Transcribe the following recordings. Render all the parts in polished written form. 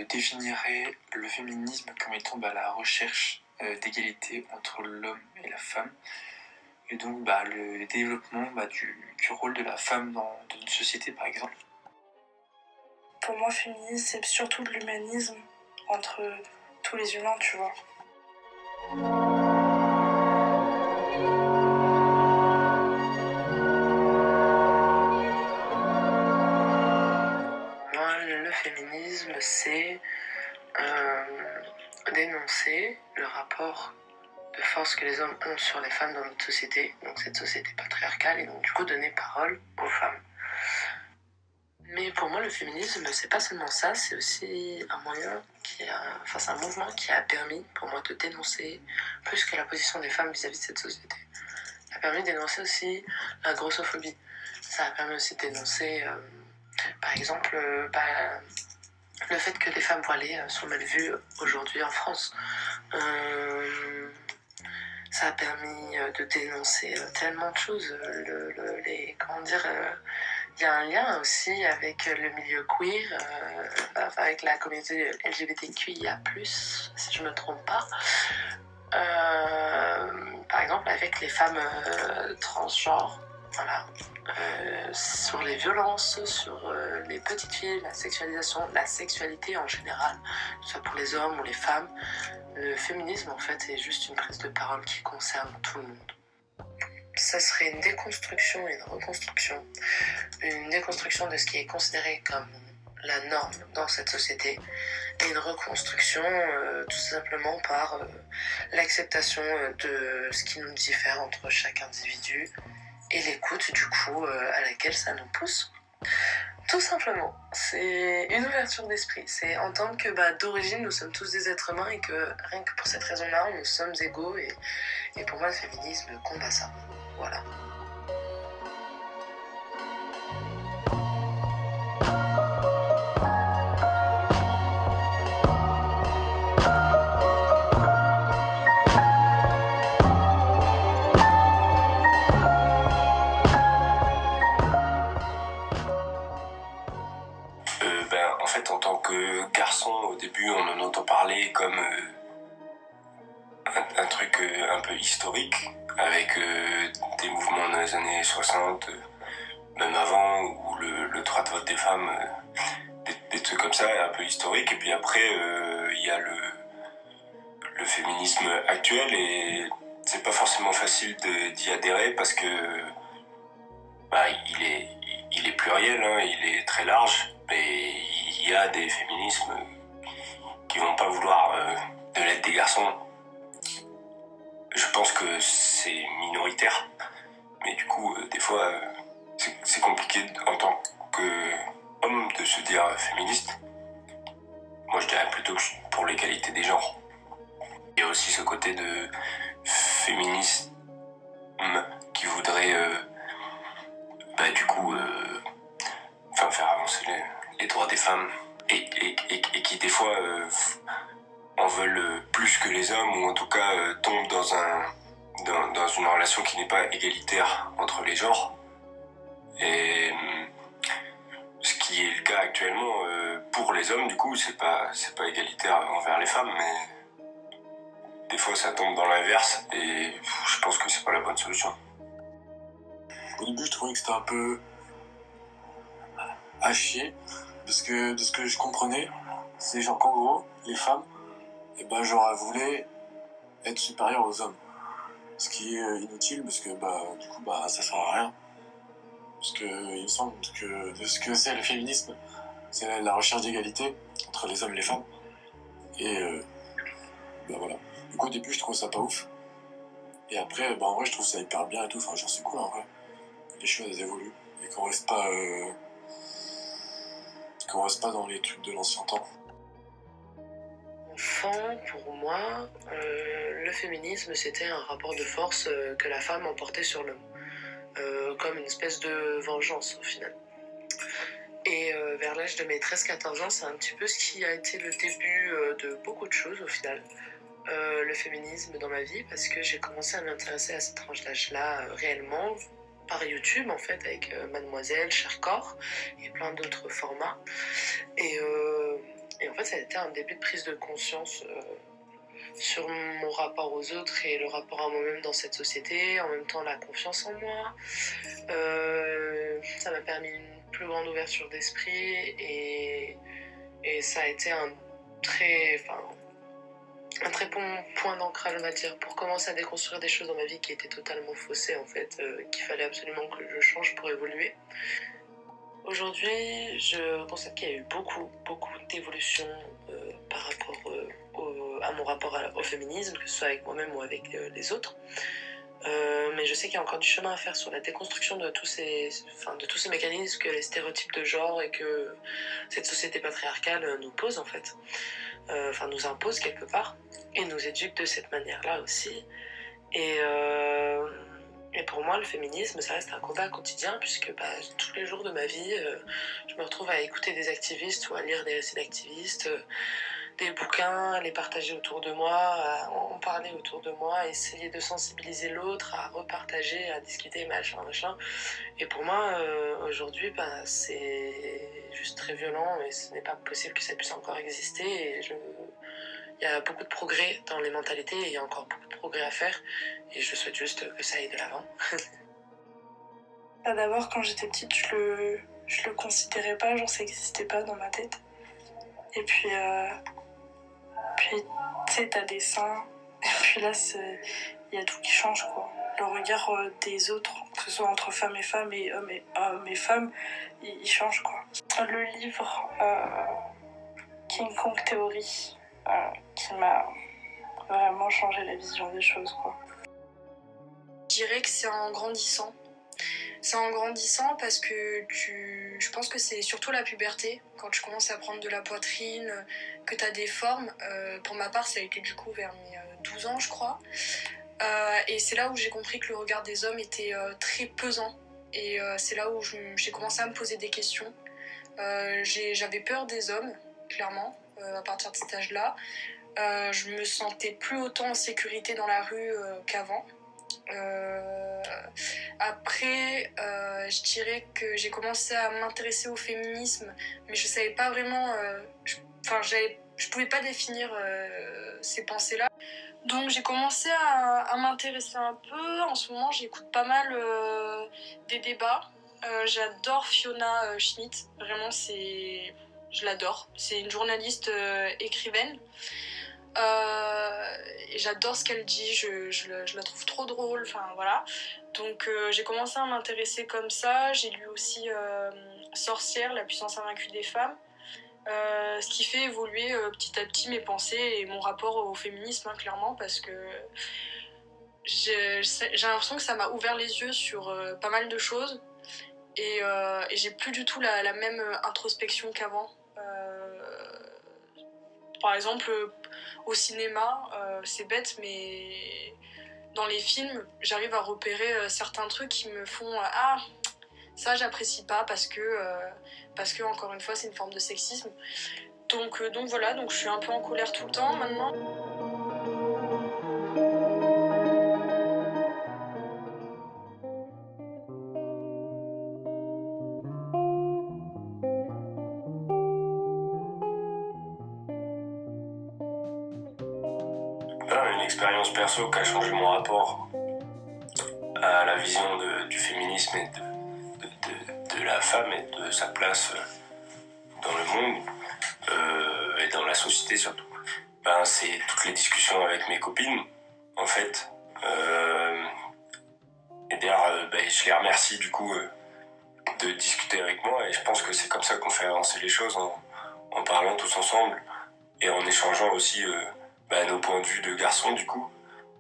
définirais le féminisme comme étant la recherche d'égalité entre l'homme et la femme, et donc le développement du rôle de la femme dans une société par exemple. Pour moi, féminisme, c'est surtout de l'humanisme entre tous les humains, tu vois. Moi, le féminisme, c'est dénoncer le rapport de force que les hommes ont sur les femmes dans notre société, donc cette société patriarcale, et donc du coup donner parole aux femmes. Mais pour moi, le féminisme, c'est pas seulement ça, c'est aussi un moyen c'est un mouvement qui a permis pour moi de dénoncer plus que la position des femmes vis-à-vis de cette société. Ça a permis de dénoncer aussi la grossophobie. Ça a permis aussi de dénoncer, par exemple, le fait que les femmes voilées sont mal vues aujourd'hui en France. Ça a permis de dénoncer tellement de choses. Il y a un lien aussi avec le milieu queer, avec la communauté LGBTQIA+, si je ne me trompe pas. Par exemple, avec les femmes transgenres, voilà. Sur les violences, sur les petites filles, la sexualisation, la sexualité en général, que ce soit pour les hommes ou les femmes. Le féminisme, en fait, est juste une prise de parole qui concerne tout le monde. Ça serait une déconstruction et une reconstruction. Une déconstruction de ce qui est considéré comme la norme dans cette société et une reconstruction tout simplement par l'acceptation de ce qui nous diffère entre chaque individu et l'écoute du coup à laquelle ça nous pousse. Tout simplement, c'est une ouverture d'esprit. C'est entendre que d'origine nous sommes tous des êtres humains et que rien que pour cette raison-là, nous sommes égaux et pour moi le féminisme combat ça. Voilà. En fait, en tant que garçon, au début, on en entend parler comme un truc un peu historique, avec des mouvements dans les années 60, même avant, où le droit de vote des femmes, des trucs comme ça, un peu historique. Et puis après, il y a le féminisme actuel, et c'est pas forcément facile d'y adhérer parce que il est pluriel, hein, il est très large, mais il y a des féminismes qui vont pas vouloir de l'aide des garçons. Je pense que c'est minoritaire, mais du coup, des fois, c'est compliqué en tant qu'homme de se dire féministe. Moi, je dirais plutôt que je suis pour l'égalité des genres. Il y a aussi ce côté de féminisme qui voudrait faire avancer les droits des femmes et qui des fois en veulent plus que les hommes, ou en tout cas tombent dans une relation qui n'est pas égalitaire entre les genres. Et ce qui est le cas actuellement pour les hommes, du coup, c'est pas égalitaire envers les femmes, mais des fois ça tombe dans l'inverse, et je pense que c'est pas la bonne solution. Au début, je trouvais que c'était un peu à chier, parce que de ce que je comprenais, c'est genre qu'en gros, les femmes, genre, elles voulaient être supérieures aux hommes. Ce qui est inutile, parce que du coup, ça sert à rien. Parce que il me semble que de ce que c'est le féminisme, c'est la recherche d'égalité entre les hommes et les femmes. Et voilà. Du coup, au début, je trouve ça pas ouf. Et après, en vrai, je trouve ça hyper bien et tout. Enfin, genre, c'est cool en vrai. Les choses, elles évoluent. Et qu'on reste pas dans les trucs de l'ancien temps. Enfant, pour moi, le féminisme, c'était un rapport de force que la femme emportait sur l'homme. Comme une espèce de vengeance, au final. Et vers l'âge de mes 13-14 ans, c'est un petit peu ce qui a été le début de beaucoup de choses, au final. Le féminisme dans ma vie, parce que j'ai commencé à m'intéresser à cette tranche d'âge-là réellement, par YouTube, en fait, avec Mademoiselle, Chercorps, et plein d'autres formats. Et Et en fait, ça a été un début de prise de conscience sur mon rapport aux autres et le rapport à moi-même dans cette société, en même temps la confiance en moi. Ça m'a permis une plus grande ouverture d'esprit et ça a été un très bon point d'ancrage, on va dire, pour commencer à déconstruire des choses dans ma vie qui étaient totalement faussées, en fait, qu'il fallait absolument que je change pour évoluer. Aujourd'hui, je constate qu'il y a eu beaucoup d'évolutions par rapport à mon rapport au féminisme, que ce soit avec moi-même ou avec les autres. Mais je sais qu'il y a encore du chemin à faire sur la déconstruction de tous ces mécanismes que les stéréotypes de genre et que cette société patriarcale nous pose, en fait. Nous impose quelque part et nous éduque de cette manière-là aussi. Et pour moi, le féminisme, ça reste un combat quotidien puisque tous les jours de ma vie, je me retrouve à écouter des activistes ou à lire des récits d'activistes, des bouquins, à les partager autour de moi, à en parler autour de moi, à essayer de sensibiliser l'autre, à repartager, à discuter, machin. Et pour moi, aujourd'hui, c'est juste très violent et ce n'est pas possible que ça puisse encore exister. Il y a beaucoup de progrès dans les mentalités et il y a encore beaucoup de progrès à faire. Et je souhaite juste que ça aille de l'avant. D'abord, quand j'étais petite, je le considérais pas, genre ça existait pas dans ma tête. Et puis tu sais, t'as des seins. Et puis là, il y a tout qui change, quoi. Le regard des autres, que ce soit entre femmes et femmes et hommes et femmes, il change, quoi. Le livre King Kong Theory, qui m'a vraiment changé la vision des choses, quoi. Je dirais que c'est en grandissant. C'est en grandissant parce que je pense que c'est surtout la puberté, quand tu commences à prendre de la poitrine, que tu as des formes. Pour ma part, ça a été du coup vers mes 12 ans, je crois. Et c'est là où j'ai compris que le regard des hommes était très pesant. Et c'est là où j'ai commencé à me poser des questions. J'avais peur des hommes, clairement, à partir de cet âge-là. Je me sentais plus autant en sécurité dans la rue qu'avant. Après, je dirais que j'ai commencé à m'intéresser au féminisme, mais je savais pas vraiment. Je pouvais pas définir ces pensées-là. Donc j'ai commencé à m'intéresser un peu. En ce moment, j'écoute pas mal des débats. J'adore Fiona Schmidt. Vraiment, je l'adore. C'est une journaliste écrivaine. Et j'adore ce qu'elle dit, je la trouve trop drôle, enfin voilà. Donc j'ai commencé à m'intéresser comme ça. J'ai lu aussi Sorcière, la puissance invaincue des femmes. Ce qui fait évoluer petit à petit mes pensées et mon rapport au féminisme, hein, clairement, parce que j'ai l'impression que ça m'a ouvert les yeux sur pas mal de choses et j'ai plus du tout la même introspection qu'avant. Par exemple, au cinéma, c'est bête, mais dans les films, j'arrive à repérer certains trucs qui me font ah, ça j'apprécie pas parce que encore une fois c'est une forme de sexisme. Donc voilà, donc je suis un peu en colère tout le temps maintenant. Une expérience perso qui a changé mon rapport à la vision du féminisme et de la femme et de sa place dans le monde et dans la société surtout. C'est toutes les discussions avec mes copines, en fait. Et d'ailleurs, je les remercie du coup de discuter avec moi et je pense que c'est comme ça qu'on fait avancer les choses en parlant tous ensemble et en échangeant aussi nos points de vue de garçons du coup,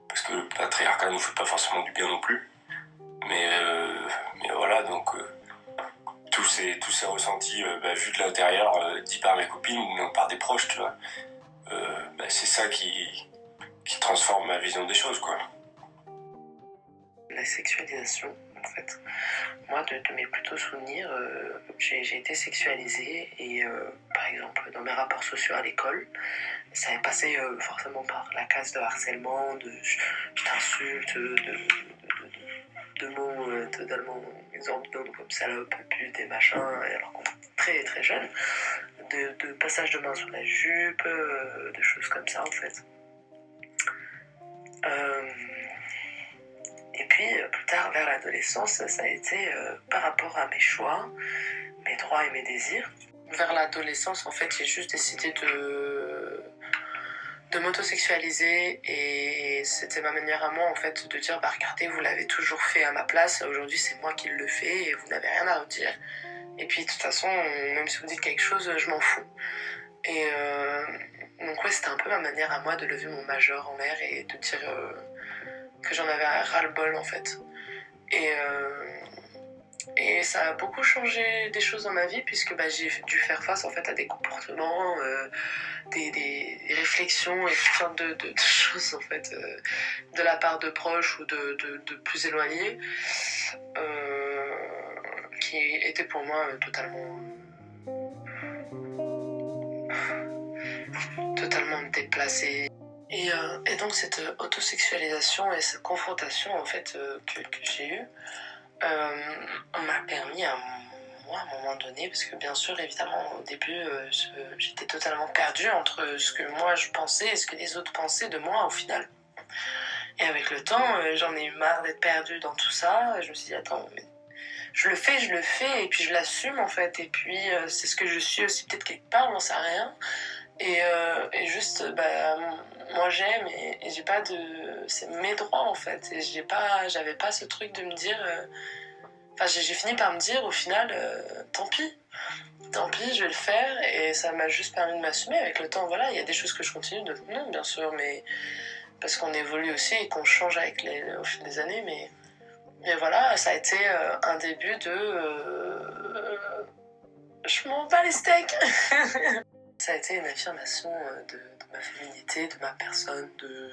parce que le patriarcat nous fait pas forcément du bien non plus. Mais voilà, donc tous ces ressentis vus de l'intérieur, dits par mes copines ou même par des proches, tu vois, c'est ça qui transforme ma vision des choses, quoi. La sexualisation, en fait. Moi, de mes plutôt souvenirs, j'ai été sexualisée et par exemple dans mes rapports sociaux à l'école, ça est passé forcément par la case de harcèlement, de je t'insulte, de mots totalement exorbitants comme salope, pute et machin, et alors qu'on est très très jeune, de passage de main sur la jupe, de choses comme ça en fait. Et puis plus tard, vers l'adolescence, ça a été par rapport à mes choix, mes droits et mes désirs. Vers l'adolescence, en fait, j'ai juste décidé de m'autosexualiser et c'était ma manière à moi en fait de dire bah regardez, vous l'avez toujours fait à ma place, aujourd'hui c'est moi qui le fais et vous n'avez rien à redire. Et puis de toute façon, même si vous dites quelque chose, je m'en fous. Et donc ouais, c'était un peu ma manière à moi de lever mon majeur en l'air et de dire que j'en avais ras-le-bol en fait. Et ça a beaucoup changé des choses dans ma vie puisque bah, j'ai dû faire face en fait à des comportements, des réflexions et toutes sortes de choses en fait de la part de proches ou de plus éloignés qui étaient pour moi totalement déplacées. Et donc cette autosexualisation et cette confrontation en fait que j'ai eue m'a permis à moi à un moment donné, parce que bien sûr évidemment au début j'étais totalement perdue entre ce que moi je pensais et ce que les autres pensaient de moi au final. Et avec le temps j'en ai eu marre d'être perdue dans tout ça, je me suis dit attends mais je le fais et puis je l'assume en fait et puis c'est ce que je suis aussi peut-être quelque part, j'en sais rien. Et juste bah moi j'aime et j'ai pas de, c'est mes droits en fait et j'avais pas ce truc de me dire enfin j'ai fini par me dire au final tant pis, je vais le faire et ça m'a juste permis de m'assumer avec le temps. Voilà, il y a des choses que je continue de non bien sûr mais parce qu'on évolue aussi et qu'on change au fil des années mais voilà, ça a été un début de je m'en bats les steaks. Ça a été une affirmation de ma féminité, de ma personne, de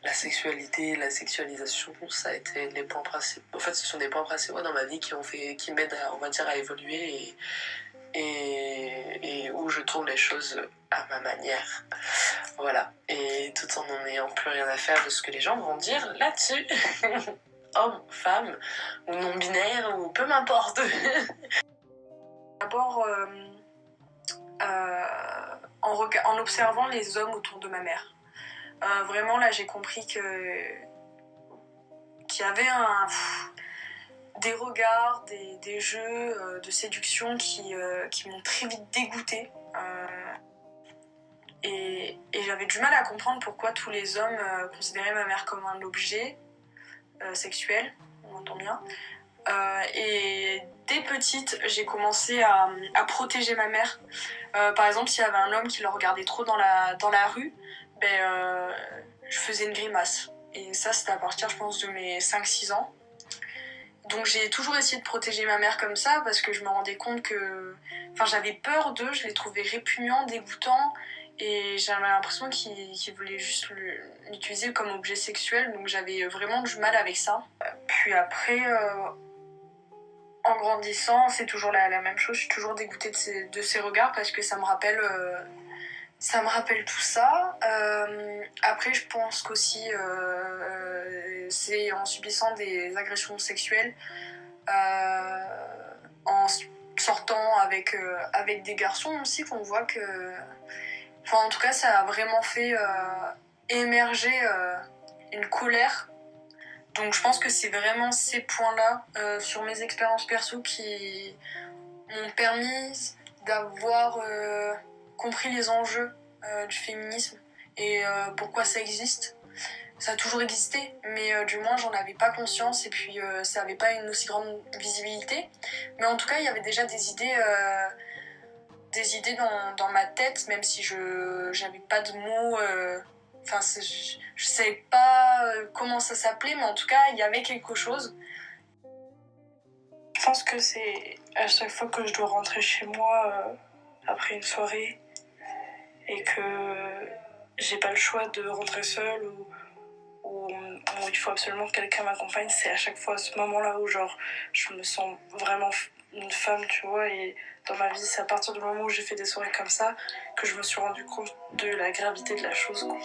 la sexualité, la sexualisation. Ça a été les points principaux. En fait, ce sont des points principaux dans ma vie qui m'aident, on va dire, à évoluer et où je tourne les choses à ma manière. Voilà. Et tout en n'ayant plus rien à faire de ce que les gens vont dire là-dessus. Homme, femme, ou non-binaire, ou peu m'importe. D'abord, en observant les hommes autour de ma mère. Vraiment, là, j'ai compris qu'il y avait des regards, des jeux de séduction qui m'ont très vite dégoûtée. Et j'avais du mal à comprendre pourquoi tous les hommes considéraient ma mère comme un objet sexuel, on entend bien. Et dès petite, j'ai commencé à protéger ma mère. Par exemple, s'il y avait un homme qui le regardait trop dans la rue, je faisais une grimace. Et ça, c'était à partir, je pense, de mes 5-6 ans. Donc j'ai toujours essayé de protéger ma mère comme ça, parce que je me rendais compte que... Enfin, j'avais peur d'eux, je les trouvais répugnants, dégoûtants, et j'avais l'impression qu'ils voulaient juste l'utiliser comme objet sexuel, donc j'avais vraiment du mal avec ça. Puis après... En grandissant, c'est toujours la même chose. Je suis toujours dégoûtée de ces regards parce que ça me rappelle tout ça. Après, je pense qu'aussi, c'est en subissant des agressions sexuelles, en sortant avec des garçons aussi qu'on voit que... Enfin, en tout cas, ça a vraiment fait émerger une colère. Donc je pense que c'est vraiment ces points-là sur mes expériences perso qui m'ont permis d'avoir compris les enjeux du féminisme et pourquoi ça existe. Ça a toujours existé, mais du moins j'en avais pas conscience et puis ça avait pas une aussi grande visibilité. Mais en tout cas, il y avait déjà des idées dans ma tête, même si j'avais pas de mots... Enfin, je savais pas comment ça s'appelait, mais en tout cas, il y avait quelque chose. Je pense que c'est à chaque fois que je dois rentrer chez moi après une soirée et que j'ai pas le choix de rentrer seule ou il faut absolument que quelqu'un m'accompagne, c'est à chaque fois à ce moment-là où genre je me sens vraiment une femme, tu vois, et dans ma vie, c'est à partir du moment où j'ai fait des soirées comme ça que je me suis rendu compte de la gravité de la chose, quoi.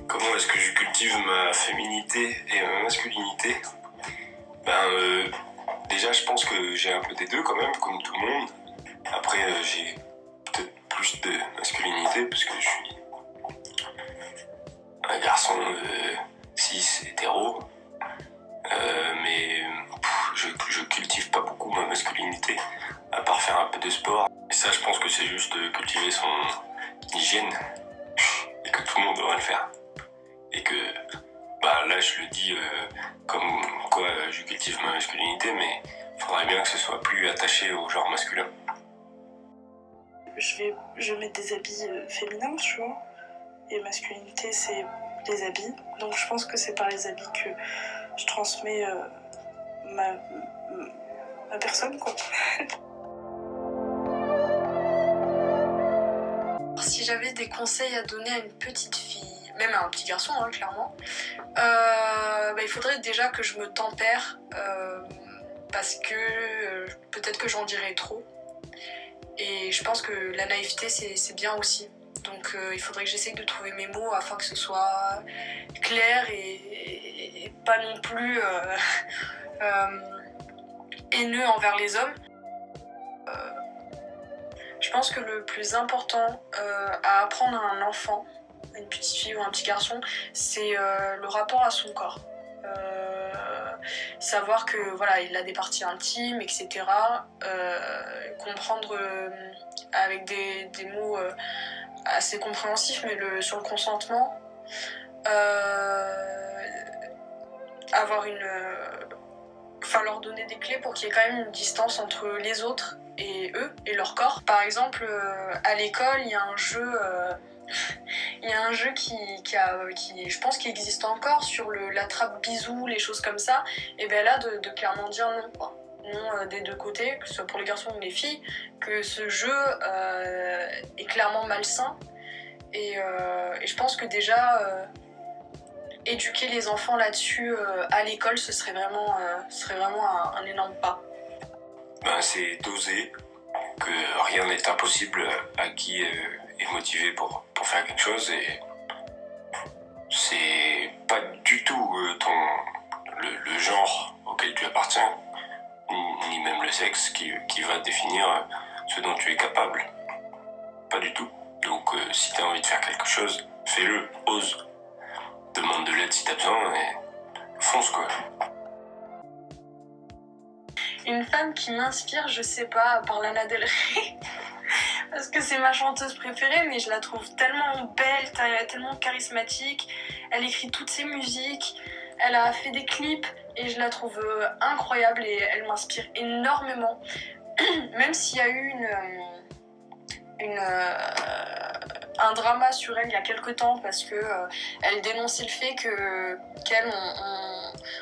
Comment est-ce que je cultive ma féminité et ma masculinité? Déjà, je pense que j'ai un peu des deux quand même, comme tout le monde. Après, j'ai peut-être plus de masculinité parce que je suis un garçon cis, hétéro. Mais je cultive pas beaucoup ma masculinité, à part faire un peu de sport. Et ça, je pense que c'est juste cultiver son hygiène et que tout le monde devrait le faire. Et que là, je le dis comme quoi je cultive ma masculinité, mais il faudrait bien que ce soit plus attaché au genre masculin. Je vais mettre des habits féminins, tu vois. Et masculinité, c'est les habits. Donc je pense que c'est par les habits que je transmets ma personne, quoi. Si j'avais des conseils à donner à une petite fille, même à un petit garçon, hein, clairement, il faudrait déjà que je me tempère parce que peut-être que j'en dirais trop. Et je pense que la naïveté, c'est bien aussi. Donc il faudrait que j'essaye de trouver mes mots afin que ce soit clair et pas non plus haineux envers les hommes. Je pense que le plus important à apprendre à un enfant, à une petite fille ou un petit garçon, c'est le rapport à son corps. Savoir que voilà, il a des parties intimes, etc. Comprendre avec des mots assez compréhensifs, mais sur le consentement. Avoir leur donner des clés pour qu'il y ait quand même une distance entre les autres et eux et leur corps. Par exemple, à l'école, il y a un jeu qui je pense qui existe encore sur l'attrape-bisou, les choses comme ça. Et bien là, de clairement dire non, quoi. Non des deux côtés, que ce soit pour les garçons ou les filles, que ce jeu est clairement malsain. Et je pense que déjà éduquer les enfants là-dessus à l'école, ce serait vraiment un énorme pas. C'est d'oser, que rien n'est impossible à qui est motivé pour faire quelque chose, et c'est pas du tout le genre auquel tu appartiens, ni même le sexe qui va définir ce dont tu es capable. Pas du tout. Donc si t'as envie de faire quelque chose, fais-le, ose. Demande de l'aide si t'as besoin et fonce, quoi. Une femme qui m'inspire, je sais pas, à part Lana Del Rey, parce que c'est ma chanteuse préférée, mais je la trouve tellement belle, tellement charismatique. Elle écrit toutes ses musiques, elle a fait des clips et je la trouve incroyable et elle m'inspire énormément. Même s'il y a eu un drama sur elle il y a quelques temps parce que elle dénonçait le fait qu'elle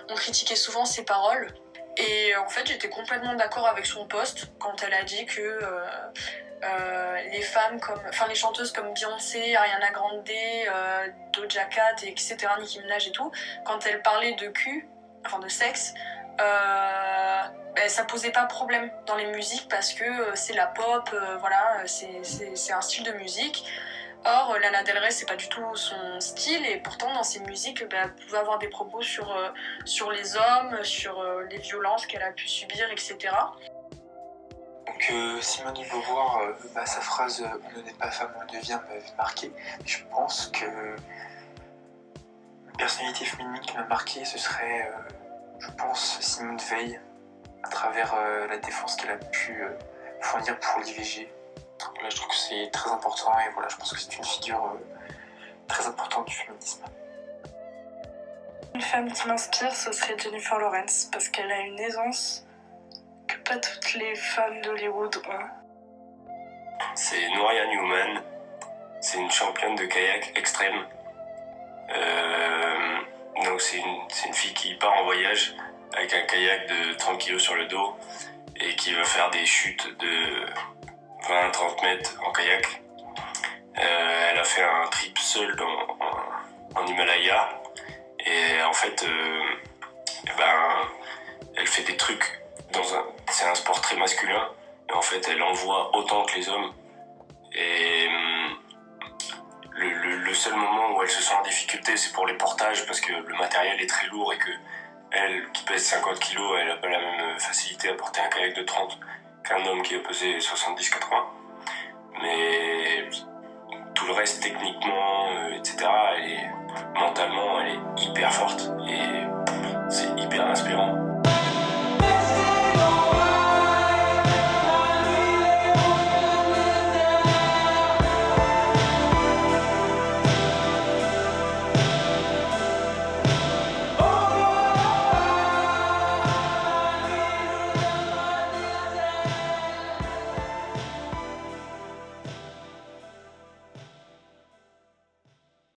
on critiquait souvent ses paroles. Et en fait, j'étais complètement d'accord avec son post quand elle a dit que les chanteuses comme Beyoncé, Ariana Grande, Doja Cat, etc., Nicki Minaj et tout, quand elle parlait de cul, enfin de sexe, ça posait pas problème dans les musiques parce que c'est la pop, c'est un style de musique. Or, Lana Del Rey, c'est pas du tout son style, et pourtant dans ses musiques, elle pouvait avoir des propos sur les hommes, sur les violences qu'elle a pu subir, etc. Donc Simone de Beauvoir, sa phrase « On ne naît pas femme, on le devient » m'avait marqué. Je pense que une personnalité féminine qui m'a marqué, ce serait, je pense, Simone Veil, à travers la défense qu'elle a pu fournir pour l'IVG. Là, je trouve que c'est très important et voilà, je pense que c'est une figure très importante du féminisme. Une femme qui m'inspire, ce serait Jennifer Lawrence, parce qu'elle a une aisance que pas toutes les femmes d'Hollywood ont. C'est Nouria Newman, c'est une championne de kayak extrême. Donc c'est une fille qui part en voyage avec un kayak de 30 kg sur le dos et qui va faire des chutes de 20-30 mètres en kayak. Elle a fait un trip seule en Himalaya et en fait elle fait des trucs c'est un sport très masculin et en fait elle envoie autant que les hommes et le seul moment où elle se sent en difficulté, c'est pour les portages, parce que le matériel est très lourd et que elle, qui pèse 50 kilos, elle n'a pas la même facilité à porter un kayak de 30 qu'un homme qui a pesé 70-80. Mais tout le reste, techniquement, etc., mentalement, elle est hyper forte et c'est hyper inspirant.